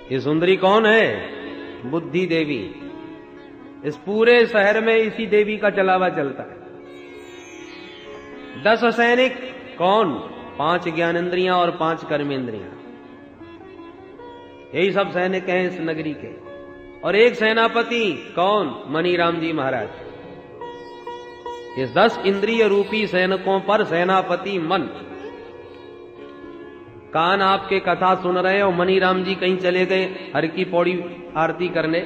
ये सुंदरी कौन है? बुद्धि देवी। इस पूरे शहर में इसी देवी का चलावा चलता है। 10 सैनिक कौन? 5 ज्ञानेंद्रियां और 5 कर्मेंद्रियां। यही सब सैनिक हैं इस नगरी के। और एक सेनापति कौन? मनीराम जी महाराज। इस 10 इंद्रिय रूपी सैनिकों पर सेनापति मन। कान आपके कथा सुन रहे हो, मनीराम जी कहीं चले गए हर की पौड़ी आरती करने,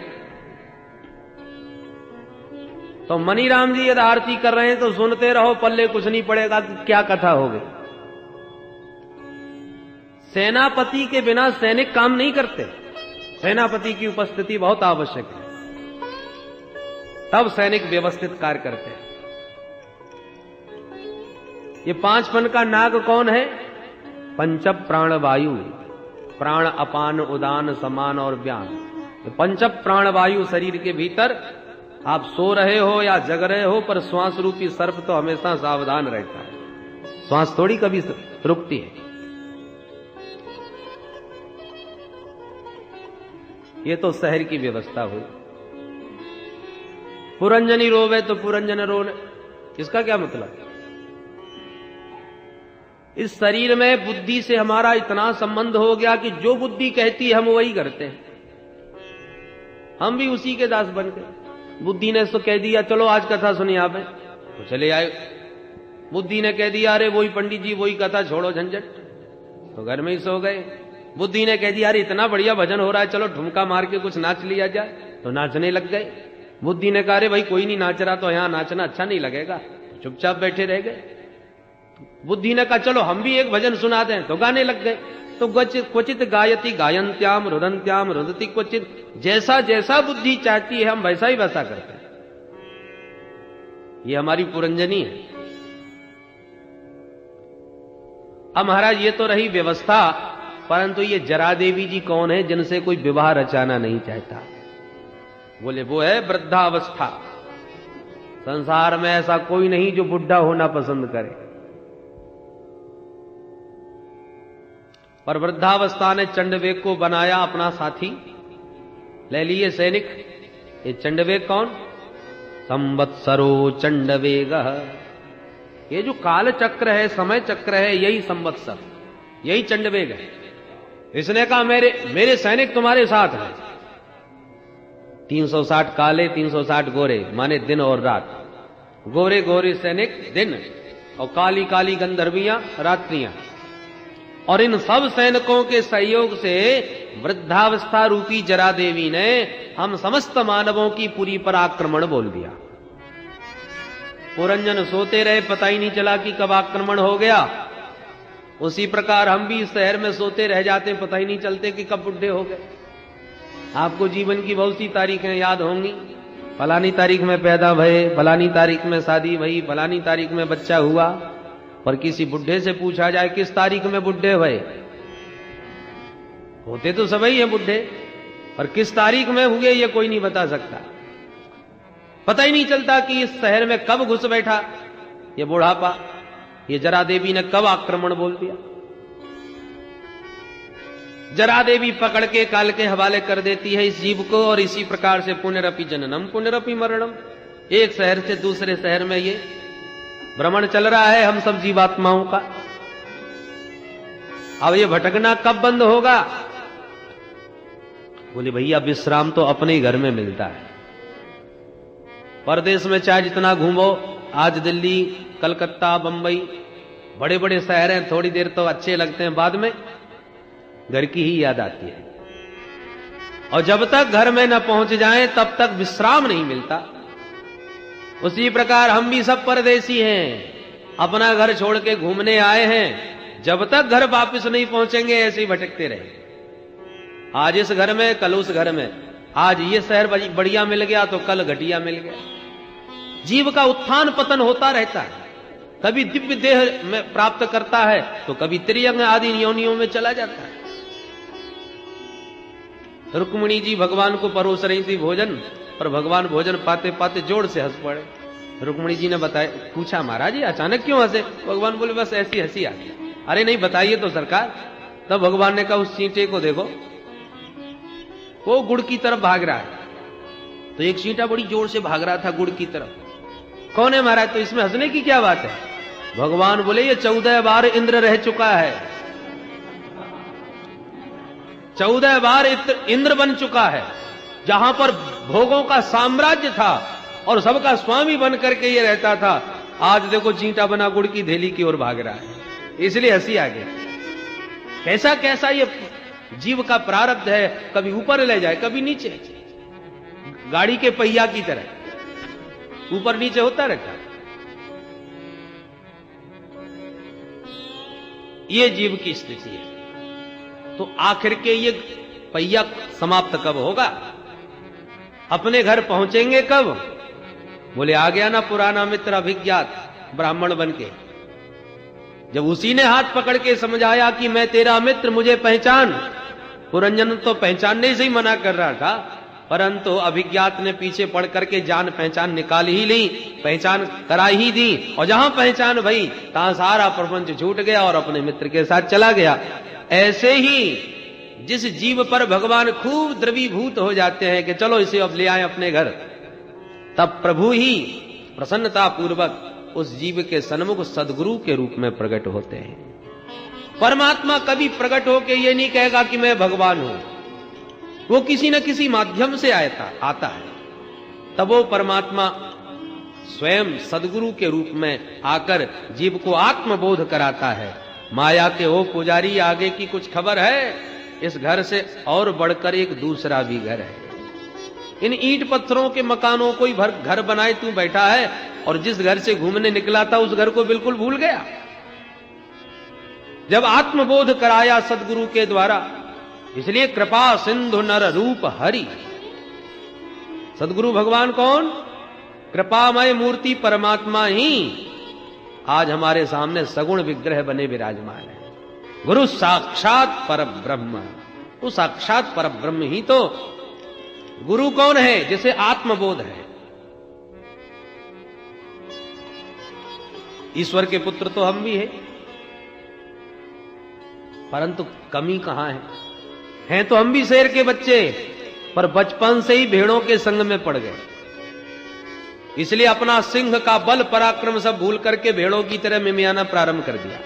तो मनीराम जी यदि आरती कर रहे हैं तो सुनते रहो, पल्ले कुछ नहीं पड़ेगा कि क्या कथा हो गई। सेनापति के बिना सैनिक काम नहीं करते। सेनापति की उपस्थिति बहुत आवश्यक है, तब सैनिक व्यवस्थित कार्य करते हैं। ये 5 का नाग कौन है? पंच प्राण वायु। प्राण अपान उदान समान और व्यान। पंच प्राण वायु शरीर के भीतर। आप सो रहे हो या जग रहे हो, पर श्वास रूपी सर्प तो हमेशा सावधान रहता है। श्वास थोड़ी कभी रुकती है। ये तो शहर की व्यवस्था हुई। पुरंजनी रोवे तो पुरंजन रोवे, इसका क्या मतलब? इस शरीर में बुद्धि से हमारा इतना संबंध हो गया कि जो बुद्धि कहती है हम वही करते हैं। हम भी उसी के दास बन गए। बुद्धि ने तो कह दिया चलो आज कथा सुनिए आप, तो चले आए। बुद्धि ने कह दिया अरे वही पंडित जी वही कथा, छोड़ो झंझट, तो घर में ही सो गए। बुद्धि ने कह दिया अरे इतना बढ़िया भजन हो रहा है, चलो ठुमका मार के कुछ नाच लिया जाए, तो नाचने लग गए। बुद्धि ने कहा अरे भाई कोई नहीं नाच रहा तो यहां नाचना अच्छा नहीं लगेगा, चुपचाप बैठे रह गए। बुद्धि ने कहा चलो हम भी एक भजन सुना दें, तो गाने लग गए। तो क्वचित गायती गायंत्याम रुदंत्याम रुदती क्वचित। जैसा जैसा बुद्धि चाहती है हम वैसा ही वैसा करते हैं। ये हमारी पुरंजनी है। अब महाराज ये तो रही व्यवस्था, परंतु ये जरा देवी जी कौन है जिनसे कोई विवाह रचाना नहीं चाहता? बोले वो है वृद्धावस्था। संसार में ऐसा कोई नहीं जो बुढ़ा होना पसंद करे, पर वृद्धावस्था ने चंडवेग को बनाया अपना साथी। ले लिए सैनिक। ये चंडवेग कौन? संवत्सरो चंडवेग। ये जो काल चक्र है, समय चक्र है, यही संवत्सर, यही चंडवेग है। इसने कहा मेरे सैनिक तुम्हारे साथ हैं। 360 काले 360 गोरे, माने दिन और रात। गोरे गोरे सैनिक दिन और काली काली गंधर्वियां रात्रियां। और इन सब सैनिकों के सहयोग से वृद्धावस्था रूपी जरा देवी ने हम समस्त मानवों की पुरी पर आक्रमण बोल दिया। पुरंजन सोते रहे, पता ही नहीं चला कि कब आक्रमण हो गया। उसी प्रकार हम भी इस शहर में सोते रह जाते, पता ही नहीं चलते कि कब बुढ़े हो गए। आपको जीवन की बहुत सी तारीखें याद होंगी। फलानी तारीख में पैदा भये, फलानी तारीख में शादी भई, फलानी तारीख में बच्चा हुआ। पर किसी बुढ़े से पूछा जाए किस तारीख में बुढ़े हुए, होते तो सभी हैं बुढ़े, पर किस तारीख में हुए ये कोई नहीं बता सकता। पता ही नहीं चलता कि इस शहर में कब घुस बैठा ये बुढ़ापा। ये जरा देवी ने कब आक्रमण बोल दिया। जरा देवी पकड़ के काल के हवाले कर देती है इस जीव को। और इसी प्रकार से पुनरपि जननम पुनरपि मरणम, एक शहर से दूसरे शहर में ये भ्रमण चल रहा है हम सब जीवात्माओं का। अब ये भटकना कब बंद होगा? बोले भैया विश्राम तो अपने ही घर में मिलता है। परदेश में चाहे जितना घूमो, आज दिल्ली कलकत्ता बंबई बड़े बड़े शहर हैं, थोड़ी देर तो अच्छे लगते हैं, बाद में घर की ही याद आती है। और जब तक घर में न पहुंच जाएं तब तक विश्राम नहीं मिलता। उसी प्रकार हम भी सब परदेसी हैं, अपना घर छोड़ के घूमने आए हैं। जब तक घर वापस नहीं पहुंचेंगे ऐसे ही भटकते रहे। आज इस घर में, कल उस घर में। आज ये शहर बढ़िया मिल गया तो कल घटिया मिल गया। जीव का उत्थान पतन होता रहता है। कभी दिव्य देह में प्राप्त करता है तो कभी त्रियंग आदि योनियों में चला जाता है। रुक्मिणी जी भगवान को परोस रही थी भोजन, पर भगवान भोजन पाते पाते जोर से हंस पड़े। रुक्मिणी जी ने बताया, पूछा महाराज जी अचानक क्यों हंसे? भगवान बोले बस ऐसी हंसी आ गई। अरे नहीं बताइए तो सरकार। तब भगवान ने कहा उस चींटे को देखो, वो गुड़ की तरफ भाग रहा है। तो एक चींटा बड़ी जोर से भाग रहा था गुड़ की तरफ। कौन है महाराज? तो इसमें हंसने की क्या बात है? भगवान बोले ये 14 बार इंद्र रह चुका है, 14 बार इंद्र बन चुका है। जहां पर भोगों का साम्राज्य था और सबका स्वामी बन करके ये रहता था, आज देखो चींटा बना गुड़ की धेली की ओर भाग रहा है। इसलिए हंसी आ गई। कैसा कैसा ये जीव का प्रारब्ध है, कभी ऊपर ले जाए कभी नीचे, गाड़ी के पहिया की तरह ऊपर नीचे होता रहता है। ये जीव की स्थिति है। तो आखिर के ये पहिया समाप्त कब होगा? अपने घर पहुंचेंगे कब? बोले आ गया ना पुराना मित्र अभिज्ञात ब्राह्मण बनके। जब उसी ने हाथ पकड़ के समझाया कि मैं तेरा मित्र, मुझे पहचान। पुरंजन तो पहचानने से ही मना कर रहा था, परंतु अभिज्ञात ने पीछे पड़ करके जान पहचान निकाल ही ली, पहचान करा ही दी। और जहां पहचान भई तहां सारा प्रपंच छूट गया और अपने मित्र के साथ चला गया। ऐसे ही जिस जीव पर भगवान खूब द्रवीभूत हो जाते हैं कि चलो इसे अब ले आए अपने घर, तब प्रभु ही प्रसन्नता पूर्वक उस जीव के सन्मुख सदगुरु के रूप में प्रकट होते हैं। परमात्मा कभी प्रकट होके ये नहीं कहेगा कि मैं भगवान हूं, वो किसी न किसी माध्यम से आता है। तब वो परमात्मा स्वयं सदगुरु के रूप में आकर जीव को आत्मबोध कराता है। माया के ओ पुजारी, आगे की कुछ खबर है? इस घर से और बढ़कर एक दूसरा भी घर है। इन ईंट पत्थरों के मकानों को ही घर बनाए तू बैठा है, और जिस घर से घूमने निकला था उस घर को बिल्कुल भूल गया। जब आत्मबोध कराया सदगुरु के द्वारा, इसलिए कृपा सिंधु नर रूप हरि। सदगुरु भगवान कौन? कृपामय मूर्ति परमात्मा ही आज हमारे सामने सगुण विग्रह बने विराजमान है। गुरु साक्षात परब्रह्म। तो साक्षात परब्रह्म ही तो गुरु कौन है? जिसे आत्मबोध है। ईश्वर के पुत्र तो हम भी हैं, परंतु कमी कहां है? हैं तो हम भी शेर के बच्चे, पर बचपन से ही भेड़ों के संग में पड़ गए। इसलिए अपना सिंह का बल पराक्रम सब भूल करके भेड़ों की तरह मिमियाना प्रारंभ कर दिया।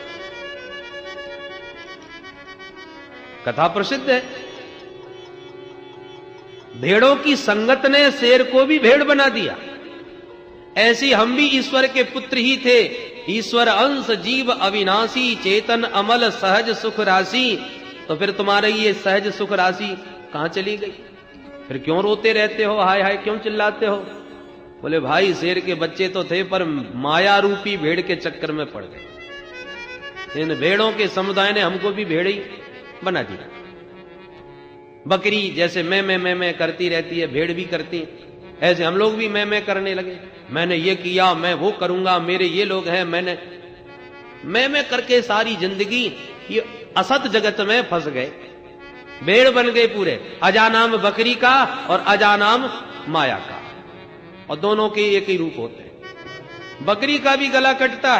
कथा प्रसिद्ध है, भेड़ों की संगत ने शेर को भी भेड़ बना दिया। ऐसी हम भी ईश्वर के पुत्र ही थे। ईश्वर अंश जीव अविनाशी, चेतन अमल सहज सुख राशि। तो फिर तुम्हारी ये सहज सुख राशि कहां चली गई? फिर क्यों रोते रहते हो, हाय हाय क्यों चिल्लाते हो? बोले भाई शेर के बच्चे तो थे, पर माया रूपी भेड़ के चक्कर में पड़ गए। इन भेड़ों के समुदाय ने हमको भी भेड़ ही बना दिया। बकरी जैसे मैं करती रहती है, भेड़ भी करती है, ऐसे हम लोग भी मैं करने लगे। मैंने ये किया, मैं वो करूंगा, मेरे ये लोग हैं, मैंने मैं करके सारी जिंदगी ये असत जगत में फंस गए, भेड़ बन गए पूरे। अजानाम बकरी का और अजानाम माया का, और दोनों के एक ही रूप होते हैं। बकरी का भी गला कटता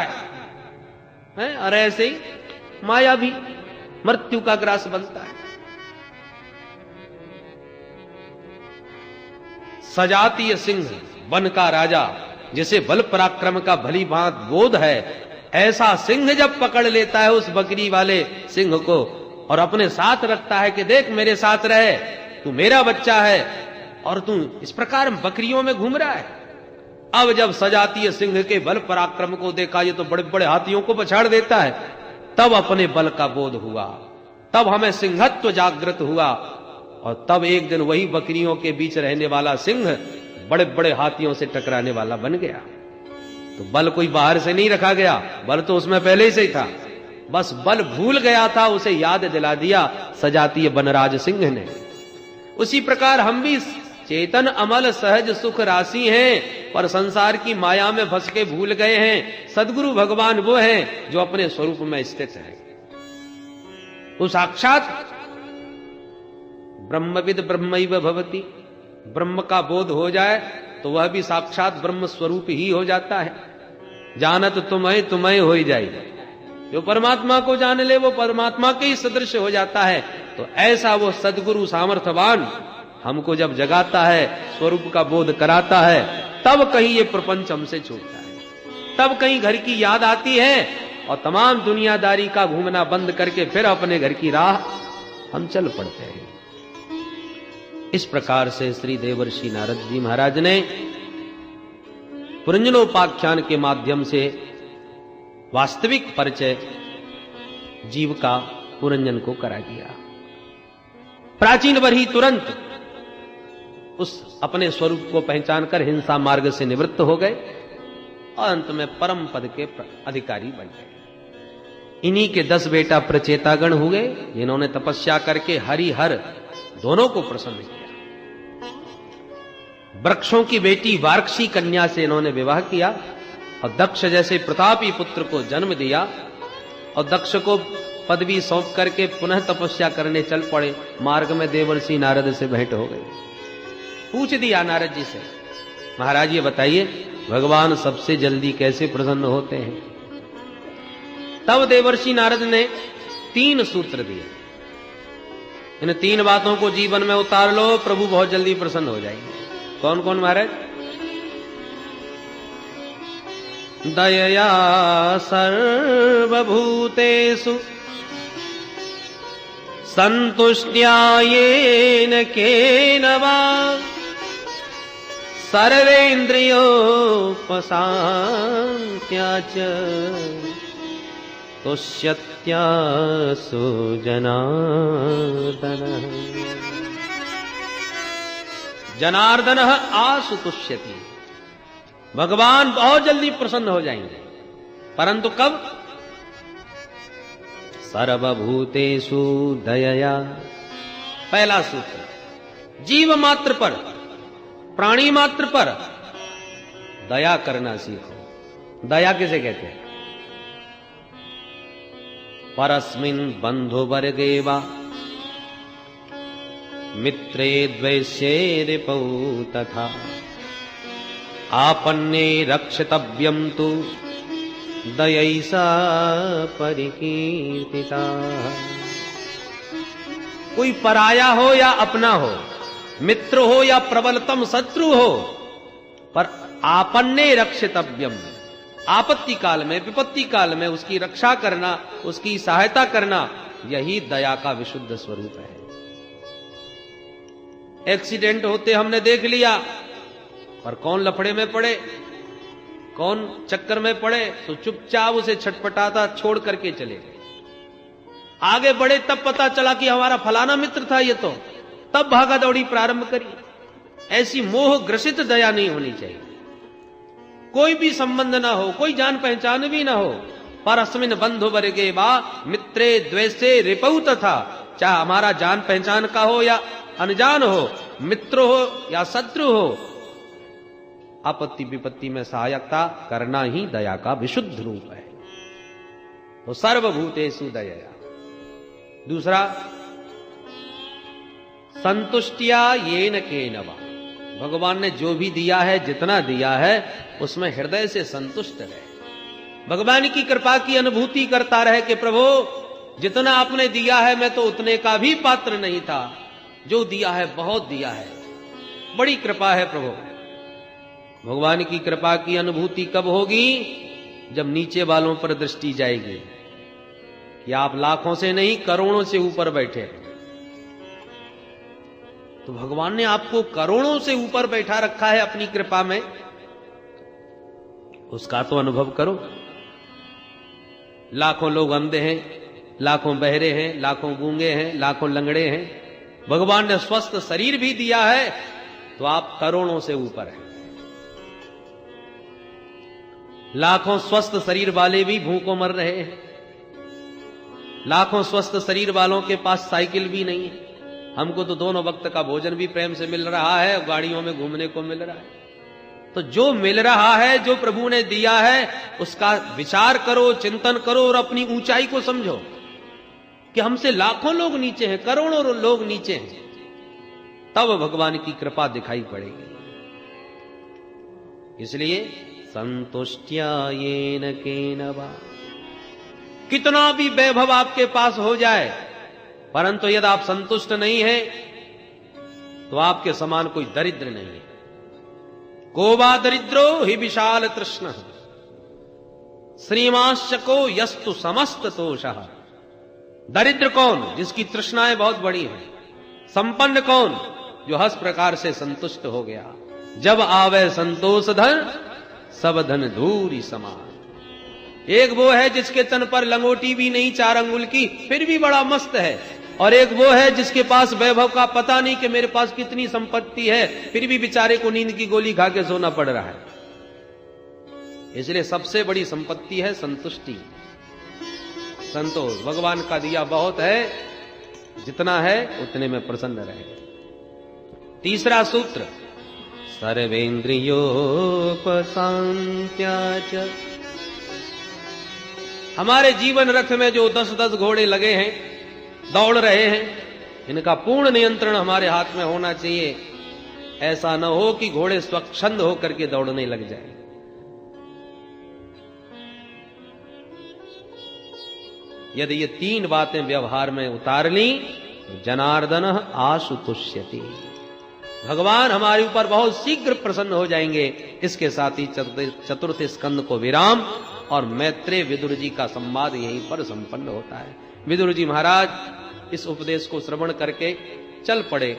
है और ऐसे ही माया भी मृत्यु का ग्रास बनता है। सजातीय सिंह, वन का राजा, जिसे बल पराक्रम का भली भांत बोध है, ऐसा सिंह जब पकड़ लेता है उस बकरी वाले सिंह को और अपने साथ रखता है कि देख मेरे साथ रहे, तू मेरा बच्चा है और तू इस प्रकार बकरियों में घूम रहा है। अब जब सजातीय सिंह के बल पराक्रम को देखा, ये तो बड़े बड़े हाथियों को पछाड़ देता है, तब अपने बल का बोध हुआ, तब हमें सिंहत्व जागृत हुआ। और तब एक दिन वही बकरियों के बीच रहने वाला सिंह बड़े बड़े हाथियों से टकराने वाला बन गया। तो बल कोई बाहर से नहीं रखा गया, बल तो उसमें पहले से ही था, बस बल भूल गया था, उसे याद दिला दिया सजातीय बनराज सिंह ने। उसी प्रकार हम भी चेतन अमल सहज सुख राशि हैं, पर संसार की माया में फंस के भूल गए हैं। सदगुरु भगवान वो हैं जो अपने स्वरूप में स्थित है। तो साक्षात ब्रह्मविद ब्रह्मैव भवति, ब्रह्म का बोध हो जाए तो वह भी साक्षात ब्रह्म स्वरूप ही हो जाता है। जानत तुम्हें तुम्हें हो ही जाएगा। जो परमात्मा को जान ले वो परमात्मा के ही सदृश हो जाता है। तो ऐसा वो सदगुरु सामर्थ्यवान हमको जब जगाता है, स्वरूप का बोध कराता है, तब कहीं ये प्रपंच हमसे छूटता है, तब कहीं घर की याद आती है और तमाम दुनियादारी का घूमना बंद करके फिर अपने घर की राह हम चल पड़ते हैं। इस प्रकार से श्री देवर्षि नारद जी महाराज ने पुरंजनोपाख्यान के माध्यम से वास्तविक परिचय जीव का पुरंजन को करा दिया। प्राचीन वरही तुरंत उस अपने स्वरूप को पहचान कर हिंसा मार्ग से निवृत्त हो गए और अंत में परम पद के अधिकारी बन गए। इन्हीं के 10 बेटा प्रचेतागण हुए, जिन्होंने तपस्या करके हरि हर दोनों को प्रसन्न किया। वृक्षों की बेटी वार्क्षी कन्या से इन्होंने विवाह किया और दक्ष जैसे प्रतापी पुत्र को जन्म दिया और दक्ष को पदवी सौंप करके पुनः तपस्या करने चल पड़े। मार्ग में देवर्षि नारद से भेंट हो गई। पूछ दिया नारद जी से, महाराज ये बताइए भगवान सबसे जल्दी कैसे प्रसन्न होते हैं? तब देवर्षि नारद ने 3 सूत्र दिए। इन 3 बातों को जीवन में उतार लो, प्रभु बहुत जल्दी प्रसन्न हो जाएंगे। कौन कौन महाराज? दयया सर्वभूतेषु संतुष्ट्या येन केन वा सर्वेन्द्रियोपशान्त्या च तुष्यत्या सुजनार्दनः। जनार्दनः आसु तुष्यति। भगवान बहुत जल्दी प्रसन्न हो जाएंगे, परंतु कब? सर्वभूतेषु दयया। पहला सूत्र, जीव मात्र पर, प्राणी मात्र पर दया करना सीखो। दया किसे कहते हैं? परस्मिन् बन्धुवर्गे वा मित्रे द्वैष्ये रिपौ तथा आपन्ने रक्षितव्यं तु दयैसा परिकीर्तिता। कोई पराया हो या अपना हो, मित्र हो या प्रबलतम शत्रु हो, पर आपन्ने रक्षितव्यम, आपत्ति काल में, विपत्ति काल में उसकी रक्षा करना, उसकी सहायता करना, यही दया का विशुद्ध स्वरूप है। एक्सीडेंट होते हमने देख लिया, पर कौन लफड़े में पड़े, कौन चक्कर में पड़े, तो चुपचाप उसे छटपटाता छोड़ करके चले गए। आगे बढ़े तब पता चला कि हमारा फलाना मित्र था ये, तो तब भागा दौड़ी प्रारंभ करी। ऐसी मोह ग्रसित दया नहीं होनी चाहिए। कोई भी संबंध ना हो, कोई जान पहचान भी ना हो, पर अस्मिन बंधु वर्गे वा मित्रे द्वैष्ये रिपौ तथा, चाहे हमारा जान पहचान का हो या अनजान हो, मित्र हो या शत्रु हो, आपत्ति विपत्ति में सहायता करना ही दया का विशुद्ध रूप है। तो सर्वभूतेषु दयया। दूसरा, संतुष्टिया येन केन वा। भगवान ने जो भी दिया है, जितना दिया है, उसमें हृदय से संतुष्ट रहे। भगवान की कृपा की अनुभूति करता रहे कि प्रभु जितना आपने दिया है मैं तो उतने का भी पात्र नहीं था, जो दिया है बहुत दिया है, बड़ी कृपा है प्रभु। भगवान की कृपा की अनुभूति कब होगी? जब नीचे वालों पर दृष्टि जाएगी कि आप लाखों से नहीं करोड़ों से ऊपर बैठे। तो भगवान ने आपको करोड़ों से ऊपर बैठा रखा है अपनी कृपा में, उसका तो अनुभव करो। लाखों लोग अंधे हैं, लाखों बहरे हैं, लाखों गूंगे हैं, लाखों लंगड़े हैं। भगवान ने स्वस्थ शरीर भी दिया है, तो आप करोड़ों से ऊपर हैं। लाखों स्वस्थ शरीर वाले भी भूखों मर रहे हैं। लाखों स्वस्थ शरीर वालों के पास साइकिल भी नहीं है। हमको तो दोनों वक्त का भोजन भी प्रेम से मिल रहा है, गाड़ियों में घूमने को मिल रहा है। तो जो मिल रहा है, जो प्रभु ने दिया है, उसका विचार करो, चिंतन करो और अपनी ऊंचाई को समझो कि हमसे लाखों लोग नीचे हैं, करोड़ों लोग नीचे हैं। तब भगवान की कृपा दिखाई पड़ेगी। इसलिए संतुष्ट्या येन केन वा। कितना भी वैभव आपके पास हो जाए, परंतु यदि आप संतुष्ट नहीं हैं, तो तो आपके समान कोई दरिद्र नहीं है। कोबा दरिद्रो हि विशाल तृष्ण श्रीमांश्चको यस्तु समस्त तोषः। दरिद्र कौन? जिसकी तृष्णाएं बहुत बड़ी हैं। संपन्न कौन? जो हस प्रकार से संतुष्ट हो गया। जब आवे संतोष धन सब धन धूरी समान। एक वो है जिसके तन पर लंगोटी भी नहीं 4 अंगुल की, फिर भी बड़ा मस्त है। और एक वो है जिसके पास वैभव का पता नहीं कि मेरे पास कितनी संपत्ति है, फिर भी बेचारे को नींद की गोली खा के सोना पड़ रहा है। इसलिए सबसे बड़ी संपत्ति है संतुष्टि, संतोष। भगवान का दिया बहुत है, जितना है उतने में प्रसन्न रहे। तीसरा सूत्र, सर्वेन्द्रियोपशांत्या च। हमारे जीवन रथ में जो 10-10 घोड़े लगे हैं, दौड़ रहे हैं, इनका पूर्ण नियंत्रण हमारे हाथ में होना चाहिए। ऐसा न हो कि घोड़े स्वच्छंद होकर के दौड़ने लग जाए। यदि ये 3 बातें व्यवहार में उतार ली तो जनार्दन आशु तुष्यति, भगवान हमारे ऊपर बहुत शीघ्र प्रसन्न हो जाएंगे। इसके साथ ही चतुर्थ स्कंद को विराम और मैत्रेय विदुर जी का संवाद यहीं पर संपन्न होता है। विदुर जी महाराज इस उपदेश को श्रवण करके चल पड़े।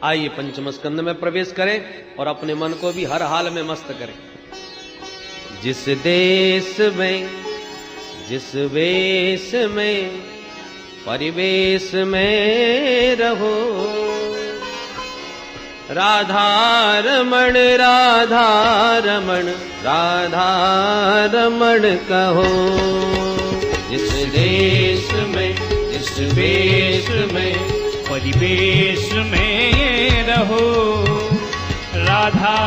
आइए पंचम स्कंद में प्रवेश करें और अपने मन को भी हर हाल में मस्त करें। जिस देश में, जिस वेश में, परिवेश में रहो, राधा रमण राधा रमण राधा रमण कहो। जिस देश में, जिस वेश में, परिवेश में रहो, राधा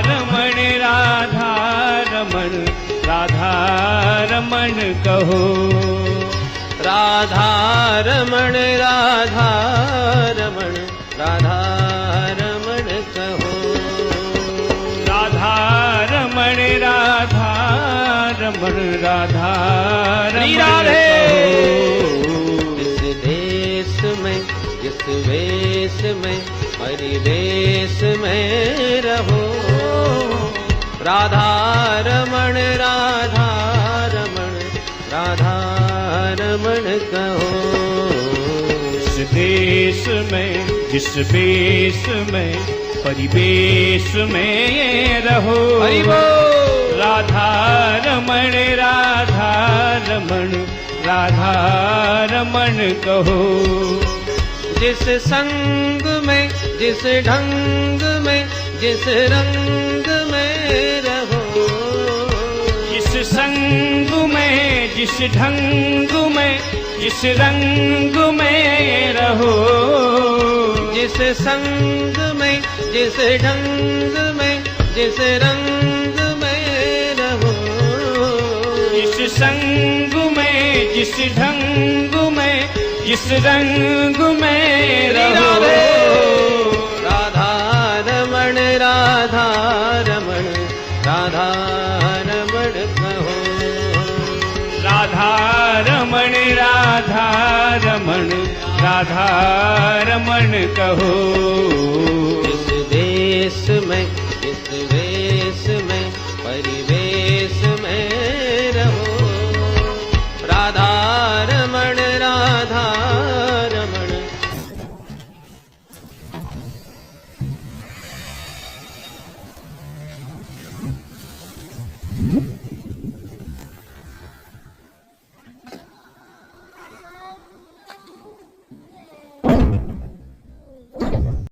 रमण राधा रमण राधा रमण कहो। राधा रमण राधा रमण राधा रमण कहो। राधा रमण राधा रमण राधा रमण कहो। जिस देश में, जिस वेश में, परिवेश में रहो, राधा रमण राधा रमण राधा रमण कहो। जिस देश में, जिस वेश में, परिवेश में रहो, राधा रमण राधा रमण राधा रमण कहो। जिस संग में, जिस ढंग में, जिस रंग में रहो, जिस संग में, जिस ढंग में, जिस रंग में रहो। जिस संग में, जिस ढंग में, जिस रंग में रहो। जिस संग में, जिस ढंग में, जिस रंग में रहो। राधा रमण राधा रमण राधा रमण कहो। राधा रमण राधा रमण राधा रमण कहो। जिस देश में, जिस वेश में, परिवेश में रहो, राधा रमण राधा रमण।